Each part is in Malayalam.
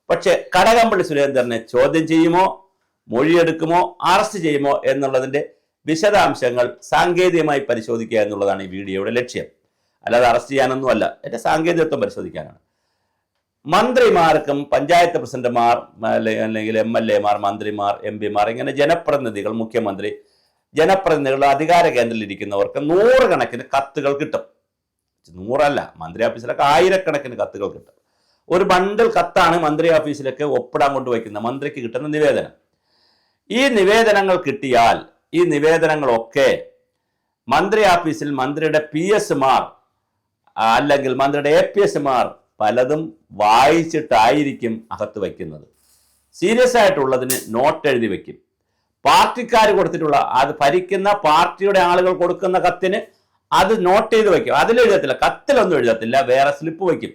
പക്ഷെ കടകംപള്ളി സുരേന്ദ്രനെ ചോദ്യം ചെയ്യുമോ, മൊഴിയെടുക്കുമോ, അറസ്റ്റ് ചെയ്യുമോ എന്നുള്ളതിന്റെ വിശദാംശങ്ങൾ സാങ്കേതികമായി പരിശോധിക്കുക എന്നുള്ളതാണ് ഈ വീഡിയോയുടെ ലക്ഷ്യം. അല്ലാതെ അറസ്റ്റ് ചെയ്യാനൊന്നും അല്ല, എന്റെ സാങ്കേതികത്വം പരിശോധിക്കാനാണ്. മന്ത്രിമാർക്കും പഞ്ചായത്ത് പ്രസിഡന്റുമാർ അല്ലെങ്കിൽ MLA മാർ, മന്ത്രിമാർ, MP മാർ, ഇങ്ങനെ ജനപ്രതിനിധികൾ, മുഖ്യമന്ത്രി, ജനപ്രതിനിധികളുടെ അധികാര കേന്ദ്രത്തിൽ ഇരിക്കുന്നവർക്ക് 100 കണക്കിന് കത്തുകൾ കിട്ടും. 100 അല്ല, മന്ത്രി ഓഫീസിലൊക്കെ 1000കണക്കിന് കത്തുകൾ കിട്ടും. ഒരു ബണ്ടിൽ കത്താണ് മന്ത്രി ഓഫീസിലൊക്കെ ഒപ്പിടാൻ കൊണ്ടുവയ്ക്കുന്ന മന്ത്രിക്ക് കിട്ടുന്ന നിവേദനം. ഈ നിവേദനങ്ങൾ കിട്ടിയാൽ ഈ നിവേദനങ്ങളൊക്കെ മന്ത്രി ഓഫീസിൽ മന്ത്രിയുടെ PS മാർ അല്ലെങ്കിൽ മന്ത്രിയുടെ APSമാർ പലതും വായിച്ചിട്ടായിരിക്കും അകത്ത് വയ്ക്കുന്നത്. സീരിയസ് ആയിട്ടുള്ളതിന് നോട്ട് എഴുതി വയ്ക്കും. പാർട്ടിക്കാർ കൊടുത്തിട്ടുള്ള, അത് ഭരിക്കുന്ന പാർട്ടിയുടെ ആളുകൾ കൊടുക്കുന്ന കത്തിന് അത് നോട്ട് ചെയ്ത് വയ്ക്കും. അതിലെഴുതത്തില്ല, കത്തിലൊന്നും എഴുതത്തില്ല, വേറെ സ്ലിപ്പ് വയ്ക്കും.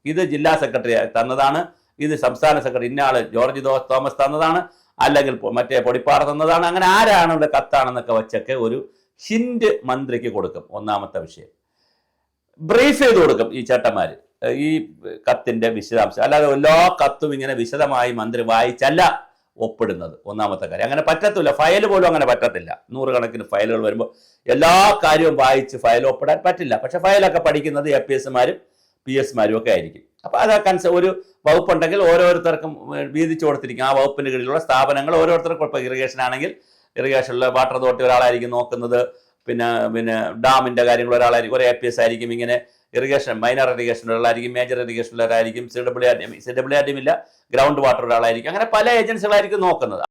ഇത് ജില്ലാ സെക്രട്ടറി തന്നതാണ്, ഇത് സംസ്ഥാന സെക്രട്ടറി ഇന്നയാള് ജോർജ് തോമസ് തന്നതാണ്, അല്ലെങ്കിൽ മറ്റേ പൊടിപ്പാറ തന്നതാണ്, അങ്ങനെ ആരാണ് ഇവിടെ കത്താണെന്നൊക്കെ വെച്ചൊക്കെ ഒരു ഹിന്റ് മന്ത്രിക്ക് കൊടുക്കും. ഒന്നാമത്തെ വിഷയം ബ്രീഫ് ചെയ്ത് കൊടുക്കും ഈ ചേട്ടന്മാര് ഈ കത്തിന്റെ വിശദാംശം. അല്ലാതെ എല്ലാ കത്തും ഇങ്ങനെ വിശദമായി മന്ത്രി വായിച്ചല്ല ഒപ്പിടുന്നത്. ഒന്നാമത്തെ കാര്യം, അങ്ങനെ പറ്റത്തില്ല. ഫയൽ പോലും അങ്ങനെ പറ്റത്തില്ല. 100 കണക്കിന് ഫയലുകൾ വരുമ്പോൾ എല്ലാ കാര്യവും വായിച്ച് ഫയൽ ഒപ്പിടാൻ പറ്റില്ല. പക്ഷെ ഫയലൊക്കെ പഠിക്കുന്നത് APSമാരും PS മാരും ഒക്കെ ആയിരിക്കും. അപ്പൊ അത് ഒരു വകുപ്പുണ്ടെങ്കിൽ ഓരോരുത്തർക്കും വീതിച്ചു കൊടുത്തിരിക്കും. ആ വകുപ്പിന് കീഴിലുള്ള സ്ഥാപനങ്ങൾ ഓരോരുത്തർക്കും. ഇപ്പോൾ ഇറിഗേഷൻ ആണെങ്കിൽ ഇറിഗേഷനിലെ വാട്ടർ അതോറിറ്റി ഒരാളായിരിക്കും നോക്കുന്നത്, പിന്നെ ഡാമിന്റെ കാര്യങ്ങൾ ഒരാളായിരിക്കും, ഒരു APS ആയിരിക്കും. ഇങ്ങനെ ഇറിഗേഷൻ, മൈനർ ഇറിഗേഷൻ ഒരാളായിരിക്കും, മേജർ ഇറിഗേഷൻ ഒരാളായിരിക്കും, CWR ഇല്ല, ഗ്രൗണ്ട് വാട്ടർ ഒരാളായിരിക്കും. അങ്ങനെ പല ഏജൻസികളായിരിക്കും നോക്കുന്നത്.